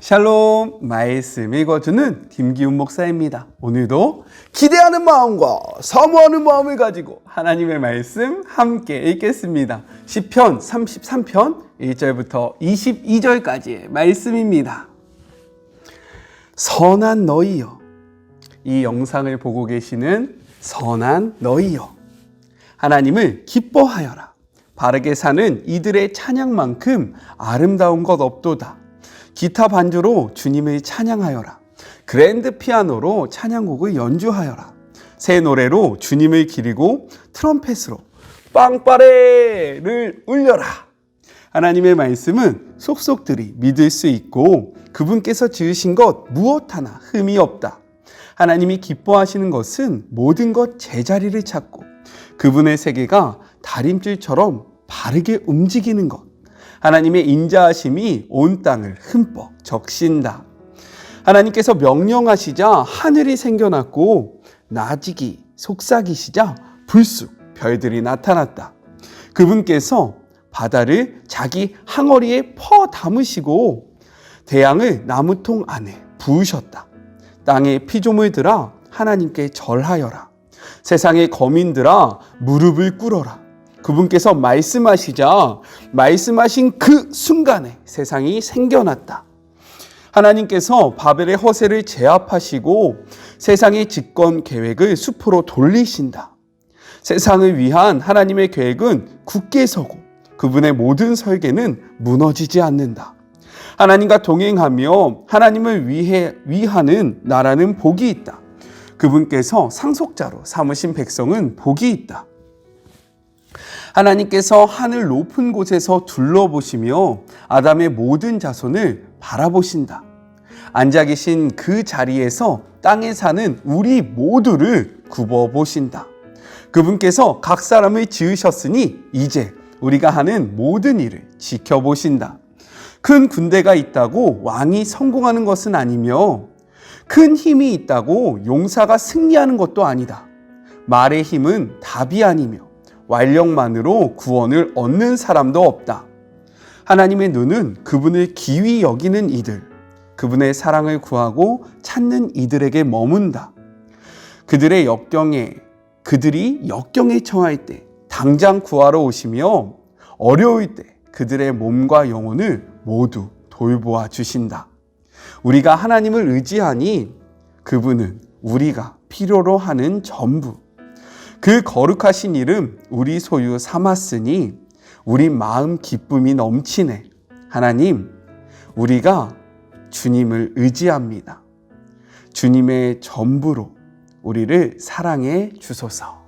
샬롬, 말씀 읽어주는 김기훈 목사입니다. 오늘도 기대하는 마음과 사모하는 마음을 가지고 하나님의 말씀 함께 읽겠습니다. 시편 33편 1절부터 22절까지의 말씀입니다. 선한 너희여, 이 영상을 보고 계시는 선한 너희여, 하나님을 기뻐하여라. 바르게 사는 이들의 찬양만큼 아름다운 것 없도다. 기타 반주로 주님을 찬양하여라. 그랜드 피아노로 찬양곡을 연주하여라. 새 노래로 주님을 기리고 트럼펫으로 빵빠레를 울려라. 하나님의 말씀은 속속들이 믿을 수 있고 그분께서 지으신 것 무엇 하나 흠이 없다. 하나님이 기뻐하시는 것은 모든 것 제자리를 찾고 그분의 세계가 다림줄처럼 바르게 움직이는 것. 하나님의 인자하심이 온 땅을 흠뻑 적신다. 하나님께서 명령하시자 하늘이 생겨났고 나지기 속삭이시자 불쑥 별들이 나타났다. 그분께서 바다를 자기 항어리에 퍼 담으시고 태양을 나무통 안에 부으셨다. 땅에 피조물들아 하나님께 절하여라. 세상의 거민들아 무릎을 꿇어라. 그분께서 말씀하시자 말씀하신 그 순간에 세상이 생겨났다. 하나님께서 바벨의 허세를 제압하시고 세상의 집권 계획을 수포로 돌리신다. 세상을 위한 하나님의 계획은 굳게 서고 그분의 모든 설계는 무너지지 않는다. 하나님과 동행하며 하나님을 위하는 나라는 복이 있다. 그분께서 상속자로 삼으신 백성은 복이 있다. 하나님께서 하늘 높은 곳에서 둘러보시며 아담의 모든 자손을 바라보신다. 앉아 계신 그 자리에서 땅에 사는 우리 모두를 굽어보신다. 그분께서 각 사람을 지으셨으니 이제 우리가 하는 모든 일을 지켜보신다. 큰 군대가 있다고 왕이 성공하는 것은 아니며 큰 힘이 있다고 용사가 승리하는 것도 아니다. 말의 힘은 답이 아니며 완력만으로 구원을 얻는 사람도 없다. 하나님의 눈은 그분을 기위 여기는 이들, 그분의 사랑을 구하고 찾는 이들에게 머문다. 그들이 역경에 처할 때 당장 구하러 오시며 어려울 때 그들의 몸과 영혼을 모두 돌보아 주신다. 우리가 하나님을 의지하니 그분은 우리가 필요로 하는 전부, 그 거룩하신 이름 우리 소유 삼았으니 우리 마음 기쁨이 넘치네. 하나님, 우리가 주님을 의지합니다. 주님의 전부로 우리를 사랑해 주소서.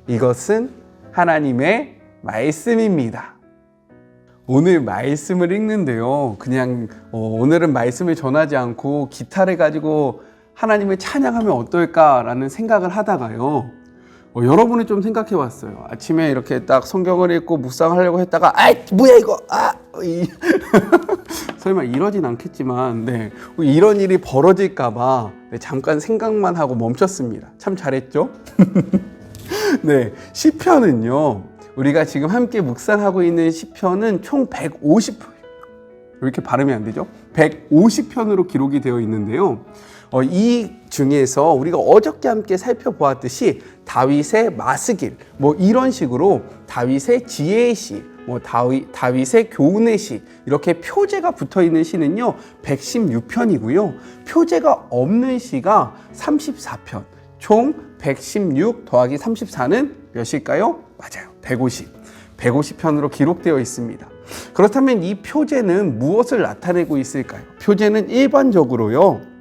이것은 하나님의 말씀입니다. 오늘 말씀을 읽는데요. 그냥 오늘은 말씀을 전하지 않고 기타를 가지고 하나님을 찬양하면 어떨까라는 생각을 하다가요. 여러분이 좀 생각해 봤어요. 아침에 이렇게 딱 성경을 읽고 묵상하려고 했다가 뭐야 이거 설마 이러진 않겠지만 이런 일이 벌어질까 봐 잠깐 생각만 하고 멈췄습니다. 참 잘했죠? 시편은요, 우리가 지금 함께 묵상하고 있는 시편은 총 150편, 이렇게 발음이 안 되죠? 150편으로 기록이 되어 있는데요. 이 중에서 우리가 어저께 함께 살펴보았듯이 다윗의 마스길, 이런 식으로 다윗의 지혜의 시, 다윗의 교훈의 시, 이렇게 표제가 붙어 있는 시는요 116편이고요. 표제가 없는 시가 34편, 총 116 더하기 34는 몇일까요? 맞아요, 150편으로 기록되어 있습니다. 그렇다면 이 표제는 무엇을 나타내고 있을까요? 표제는 일반적으로요,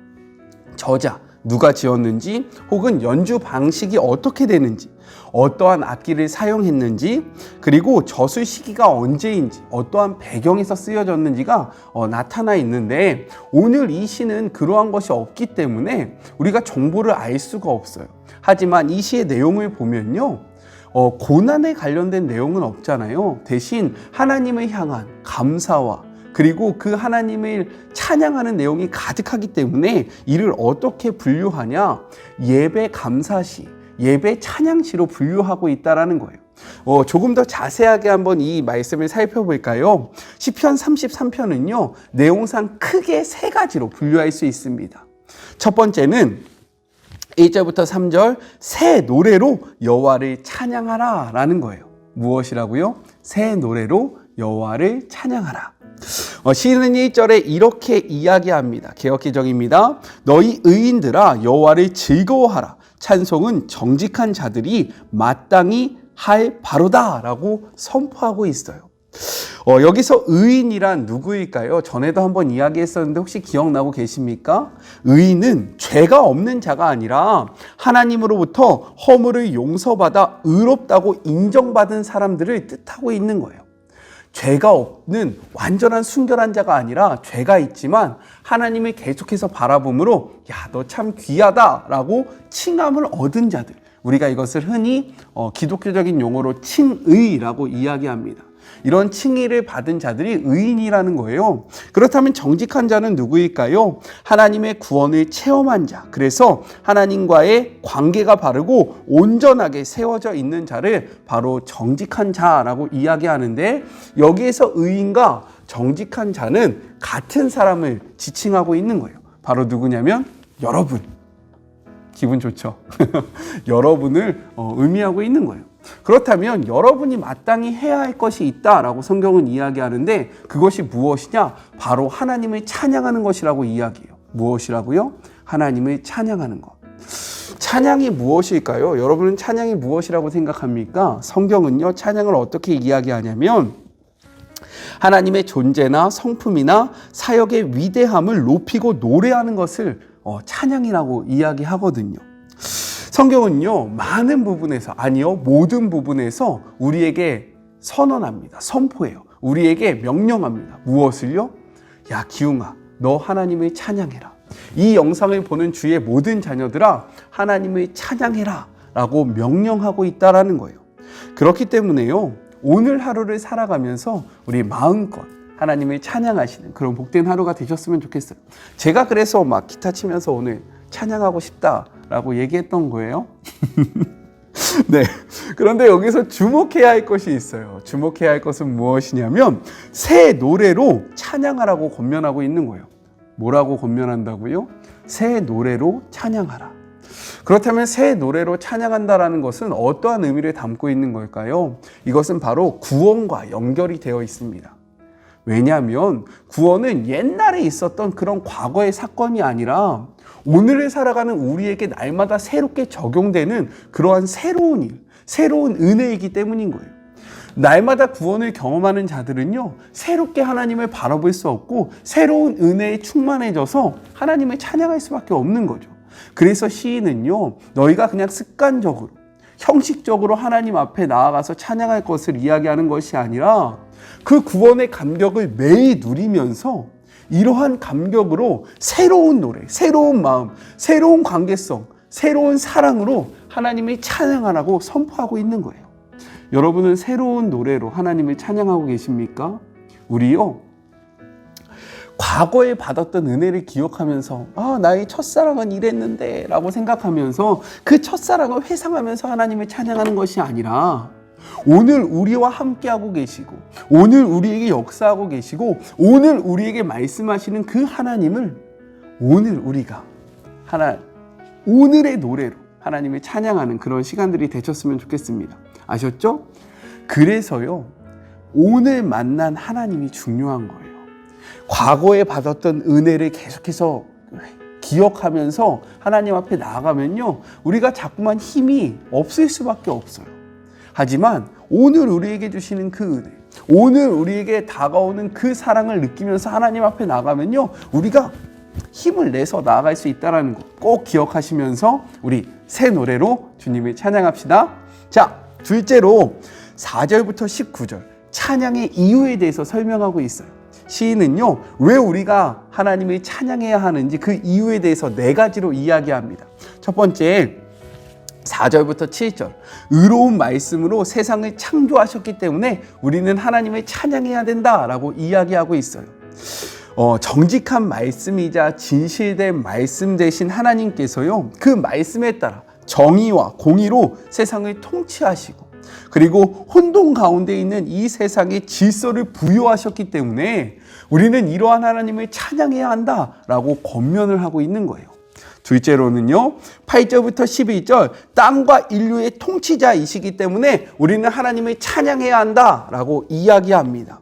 저자, 누가 지었는지, 혹은 연주 방식이 어떻게 되는지, 어떠한 악기를 사용했는지, 그리고 저술 시기가 언제인지, 어떠한 배경에서 쓰여졌는지가 나타나 있는데, 오늘 이 시는 그러한 것이 없기 때문에 우리가 정보를 알 수가 없어요. 하지만 이 시의 내용을 보면요, 고난에 관련된 내용은 없잖아요. 대신 하나님을 향한 감사와 그리고 그 하나님을 찬양하는 내용이 가득하기 때문에 이를 어떻게 분류하냐? 예배 감사시, 예배 찬양시로 분류하고 있다라는 거예요. 조금 더 자세하게 한번 이 말씀을 살펴볼까요? 시편 33편은요, 내용상 크게 세 가지로 분류할 수 있습니다. 첫 번째는 1절부터 3절 새 노래로 여호와를 찬양하라 라는 거예요. 무엇이라고요? 새 노래로 여호와를 찬양하라. 시인은 1절에 이렇게 이야기합니다. 개역개정입니다. 너희 의인들아 여호와를 즐거워하라. 찬송은 정직한 자들이 마땅히 할 바로다 라고 선포하고 있어요. 여기서 의인이란 누구일까요? 전에도 한번 이야기했었는데 혹시 기억나고 계십니까? 의인은 죄가 없는 자가 아니라 하나님으로부터 허물을 용서받아 의롭다고 인정받은 사람들을 뜻하고 있는 거예요. 죄가 없는 완전한 순결한 자가 아니라 죄가 있지만 하나님을 계속해서 바라봄으로 야, 너 참 귀하다라고 칭함을 얻은 자들, 우리가 이것을 흔히 기독교적인 용어로 칭의라고 이야기합니다. 이런 칭의를 받은 자들이 의인이라는 거예요. 그렇다면 정직한 자는 누구일까요? 하나님의 구원을 체험한 자, 그래서 하나님과의 관계가 바르고 온전하게 세워져 있는 자를 바로 정직한 자라고 이야기하는데, 여기에서 의인과 정직한 자는 같은 사람을 지칭하고 있는 거예요. 바로 누구냐면 여러분. 기분 좋죠? 여러분을 의미하고 있는 거예요. 그렇다면 여러분이 마땅히 해야 할 것이 있다라고 성경은 이야기하는데, 그것이 무엇이냐? 바로 하나님을 찬양하는 것이라고 이야기해요. 무엇이라고요? 하나님을 찬양하는 것. 찬양이 무엇일까요? 여러분은 찬양이 무엇이라고 생각합니까? 성경은요, 찬양을 어떻게 이야기하냐면 하나님의 존재나 성품이나 사역의 위대함을 높이고 노래하는 것을 찬양이라고 이야기하거든요. 성경은요, 많은 부분에서, 아니요, 모든 부분에서 우리에게 선언합니다. 선포해요. 우리에게 명령합니다. 무엇을요? 야, 기웅아, 너 하나님을 찬양해라. 이 영상을 보는 주의 모든 자녀들아, 하나님을 찬양해라 라고 명령하고 있다라는 거예요. 그렇기 때문에요, 오늘 하루를 살아가면서 우리 마음껏 하나님을 찬양하시는 그런 복된 하루가 되셨으면 좋겠어요. 제가 그래서 막 기타 치면서 오늘 찬양하고 싶다라고 얘기했던 거예요. 네. 그런데 여기서 주목해야 할 것이 있어요. 주목해야 할 것은 무엇이냐면 새 노래로 찬양하라고 권면하고 있는 거예요. 뭐라고 권면한다고요? 새 노래로 찬양하라. 그렇다면 새 노래로 찬양한다라는 것은 어떠한 의미를 담고 있는 걸까요? 이것은 바로 구원과 연결이 되어 있습니다. 왜냐하면 구원은 옛날에 있었던 그런 과거의 사건이 아니라 오늘을 살아가는 우리에게 날마다 새롭게 적용되는 그러한 새로운 일, 새로운 은혜이기 때문인 거예요. 날마다 구원을 경험하는 자들은요, 새롭게 하나님을 바라볼 수 없고 새로운 은혜에 충만해져서 하나님을 찬양할 수밖에 없는 거죠. 그래서 시인은요, 너희가 그냥 습관적으로, 형식적으로 하나님 앞에 나아가서 찬양할 것을 이야기하는 것이 아니라 그 구원의 감격을 매일 누리면서 이러한 감격으로 새로운 노래, 새로운 마음, 새로운 관계성, 새로운 사랑으로 하나님을 찬양하라고 선포하고 있는 거예요. 여러분은 새로운 노래로 하나님을 찬양하고 계십니까? 우리요, 과거에 받았던 은혜를 기억하면서 나의 첫사랑은 이랬는데 라고 생각하면서 그 첫사랑을 회상하면서 하나님을 찬양하는 것이 아니라 오늘 우리와 함께하고 계시고 오늘 우리에게 역사하고 계시고 오늘 우리에게 말씀하시는 그 하나님을 오늘 우리가 오늘의 노래로 하나님을 찬양하는 그런 시간들이 되셨으면 좋겠습니다. 아셨죠? 그래서요, 오늘 만난 하나님이 중요한 거예요. 과거에 받았던 은혜를 계속해서 기억하면서 하나님 앞에 나아가면요, 우리가 자꾸만 힘이 없을 수밖에 없어요. 하지만 오늘 우리에게 주시는 그 은혜, 오늘 우리에게 다가오는 그 사랑을 느끼면서 하나님 앞에 나가면요, 우리가 힘을 내서 나아갈 수 있다는 거 꼭 기억하시면서 우리 새 노래로 주님을 찬양합시다. 자, 둘째로 4절부터 19절 찬양의 이유에 대해서 설명하고 있어요. 시인은요, 왜 우리가 하나님을 찬양해야 하는지 그 이유에 대해서 4가지로 이야기합니다. 첫 번째, 4절부터 7절 의로운 말씀으로 세상을 창조하셨기 때문에 우리는 하나님을 찬양해야 된다라고 이야기하고 있어요. 정직한 말씀이자 진실된 말씀 되신 하나님께서요, 그 말씀에 따라 정의와 공의로 세상을 통치하시고 그리고 혼돈 가운데 있는 이 세상에 질서를 부여하셨기 때문에 우리는 이러한 하나님을 찬양해야 한다라고 권면을 하고 있는 거예요. 둘째로는요, 8절부터 12절, 땅과 인류의 통치자이시기 때문에 우리는 하나님을 찬양해야 한다라고 이야기합니다.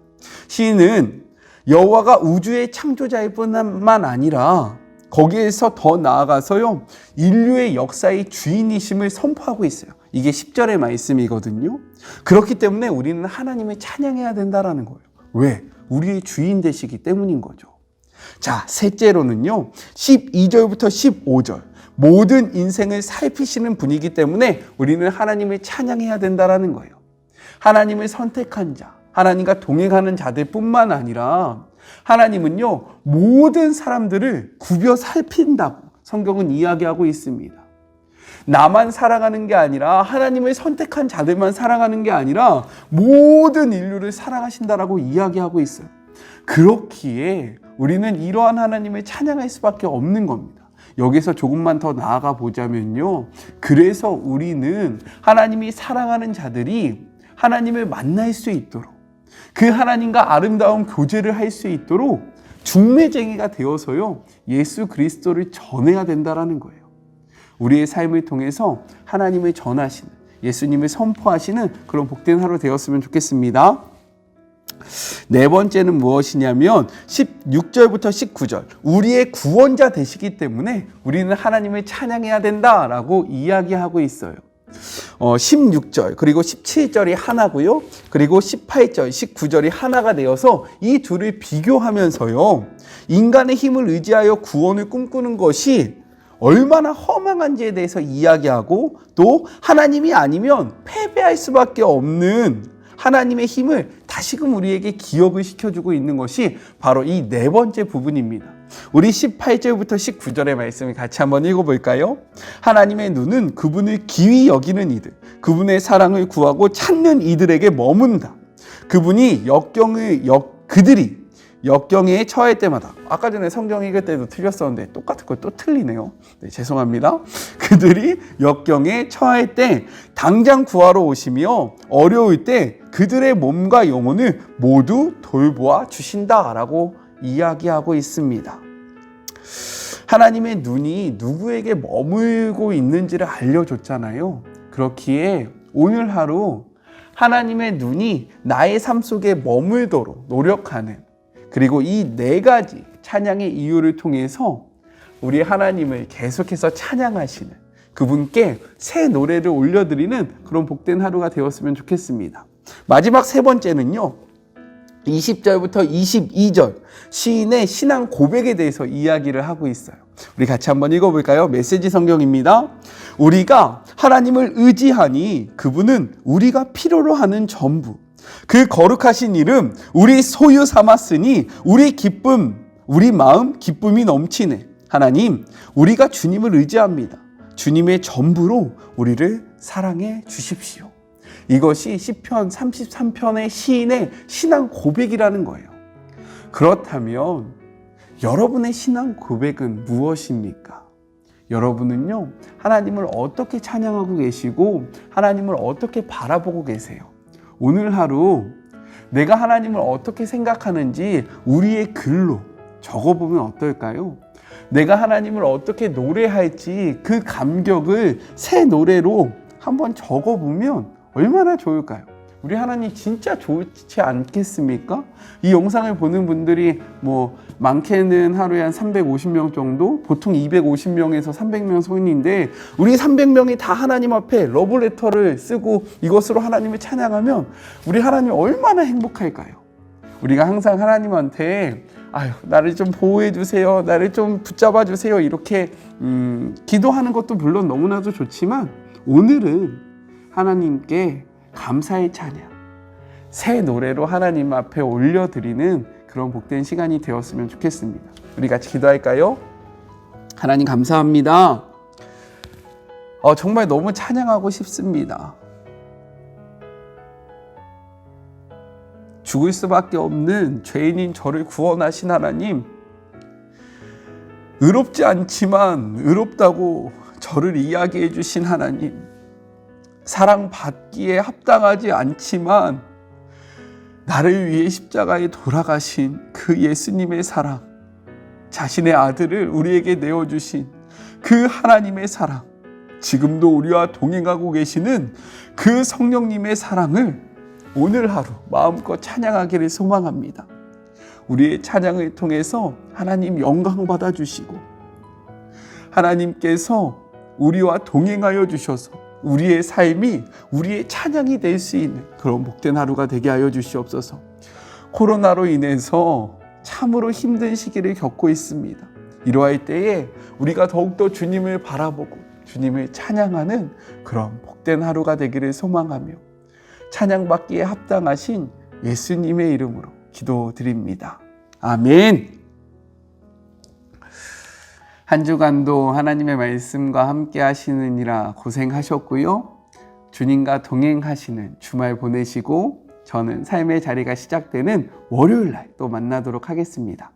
시인은 여호와가 우주의 창조자일 뿐만 아니라 거기에서 더 나아가서요, 인류의 역사의 주인이심을 선포하고 있어요. 이게 10절의 말씀이거든요. 그렇기 때문에 우리는 하나님을 찬양해야 된다라는 거예요. 왜? 우리의 주인 되시기 때문인 거죠. 자, 셋째로는요, 12절부터 15절, 모든 인생을 살피시는 분이기 때문에 우리는 하나님을 찬양해야 된다라는 거예요. 하나님을 선택한 자, 하나님과 동행하는 자들 뿐만 아니라 하나님은요, 모든 사람들을 구벼 살핀다고 성경은 이야기하고 있습니다. 나만 사랑하는 게 아니라, 하나님을 선택한 자들만 사랑하는 게 아니라 모든 인류를 사랑하신다라고 이야기하고 있어요. 그렇기에 우리는 이러한 하나님을 찬양할 수밖에 없는 겁니다. 여기서 조금만 더 나아가 보자면요, 그래서 우리는 하나님이 사랑하는 자들이 하나님을 만날 수 있도록, 그 하나님과 아름다운 교제를 할 수 있도록 중매쟁이가 되어서요, 예수 그리스도를 전해야 된다라는 거예요. 우리의 삶을 통해서 하나님을 전하시는, 예수님을 선포하시는 그런 복된 하루 되었으면 좋겠습니다. 네 번째는 무엇이냐면 16절부터 19절, 우리의 구원자 되시기 때문에 우리는 하나님을 찬양해야 된다라고 이야기하고 있어요. 16절 그리고 17절이 하나고요, 그리고 18절, 19절이 하나가 되어서 이 둘을 비교하면서요, 인간의 힘을 의지하여 구원을 꿈꾸는 것이 얼마나 허망한지에 대해서 이야기하고, 또 하나님이 아니면 패배할 수밖에 없는 하나님의 힘을 다시금 우리에게 기억을 시켜주고 있는 것이 바로 이 네 번째 부분입니다. 우리 18절부터 19절의 말씀을 같이 한번 읽어볼까요? 하나님의 눈은 그분을 기이 여기는 이들, 그분의 사랑을 구하고 찾는 이들에게 머문다. 그분이 그들이 역경에 처할 때마다, 아까 전에 성경 읽을 때도 틀렸었는데 똑같은 걸 또 틀리네요. 네, 죄송합니다. 그들이 역경에 처할 때 당장 구하러 오시며 어려울 때 그들의 몸과 영혼을 모두 돌보아 주신다라고 이야기하고 있습니다. 하나님의 눈이 누구에게 머물고 있는지를 알려줬잖아요. 그렇기에 오늘 하루 하나님의 눈이 나의 삶 속에 머물도록 노력하는, 그리고 이 네 가지 찬양의 이유를 통해서 우리 하나님을 계속해서 찬양하시는 그분께 새 노래를 올려드리는 그런 복된 하루가 되었으면 좋겠습니다. 마지막 세 번째는요, 20절부터 22절, 시인의 신앙 고백에 대해서 이야기를 하고 있어요. 우리 같이 한번 읽어볼까요? 메시지 성경입니다. 우리가 하나님을 의지하니 그분은 우리가 필요로 하는 전부, 그 거룩하신 이름 우리 소유 삼았으니 우리 마음 기쁨이 넘치네. 하나님, 우리가 주님을 의지합니다. 주님의 전부로 우리를 사랑해 주십시오. 이것이 시편 33편의 시인의 신앙 고백이라는 거예요. 그렇다면 여러분의 신앙 고백은 무엇입니까? 여러분은요, 하나님을 어떻게 찬양하고 계시고 하나님을 어떻게 바라보고 계세요? 오늘 하루 내가 하나님을 어떻게 생각하는지 우리의 글로 적어보면 어떨까요? 내가 하나님을 어떻게 노래할지 그 감격을 새 노래로 한번 적어보면 얼마나 좋을까요? 우리 하나님 진짜 좋지 않겠습니까? 이 영상을 보는 분들이 많게는 하루에 한 350명 정도, 보통 250명에서 300명 소인인데 우리 300명이 다 하나님 앞에 러브레터를 쓰고 이것으로 하나님을 찬양하면 우리 하나님 얼마나 행복할까요? 우리가 항상 하나님한테 나를 좀 보호해 주세요, 나를 좀 붙잡아 주세요, 이렇게 기도하는 것도 물론 너무나도 좋지만 오늘은 하나님께 감사의 찬양, 새 노래로 하나님 앞에 올려드리는 그런 복된 시간이 되었으면 좋겠습니다. 우리 같이 기도할까요? 하나님 감사합니다. 정말 너무 찬양하고 싶습니다. 죽을 수밖에 없는 죄인인 저를 구원하신 하나님, 의롭지 않지만 의롭다고 저를 이야기해 주신 하나님, 사랑받기에 합당하지 않지만 나를 위해 십자가에 돌아가신 그 예수님의 사랑, 자신의 아들을 우리에게 내어주신 그 하나님의 사랑, 지금도 우리와 동행하고 계시는 그 성령님의 사랑을 오늘 하루 마음껏 찬양하기를 소망합니다. 우리의 찬양을 통해서 하나님 영광 받아주시고 하나님께서 우리와 동행하여 주셔서 우리의 삶이 우리의 찬양이 될 수 있는 그런 복된 하루가 되게 하여 주시옵소서. 코로나로 인해서 참으로 힘든 시기를 겪고 있습니다. 이러할 때에 우리가 더욱더 주님을 바라보고 주님을 찬양하는 그런 복된 하루가 되기를 소망하며 찬양받기에 합당하신 예수님의 이름으로 기도드립니다. 아멘. 한 주간도 하나님의 말씀과 함께 하시느니라 고생하셨고요. 주님과 동행하시는 주말 보내시고 저는 삶의 자리가 시작되는 월요일 날 또 만나도록 하겠습니다.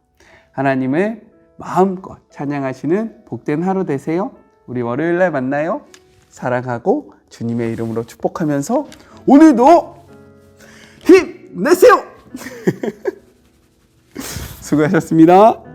하나님을 마음껏 찬양하시는 복된 하루 되세요. 우리 월요일 날 만나요. 사랑하고 주님의 이름으로 축복하면서 오늘도 힘내세요. 수고하셨습니다.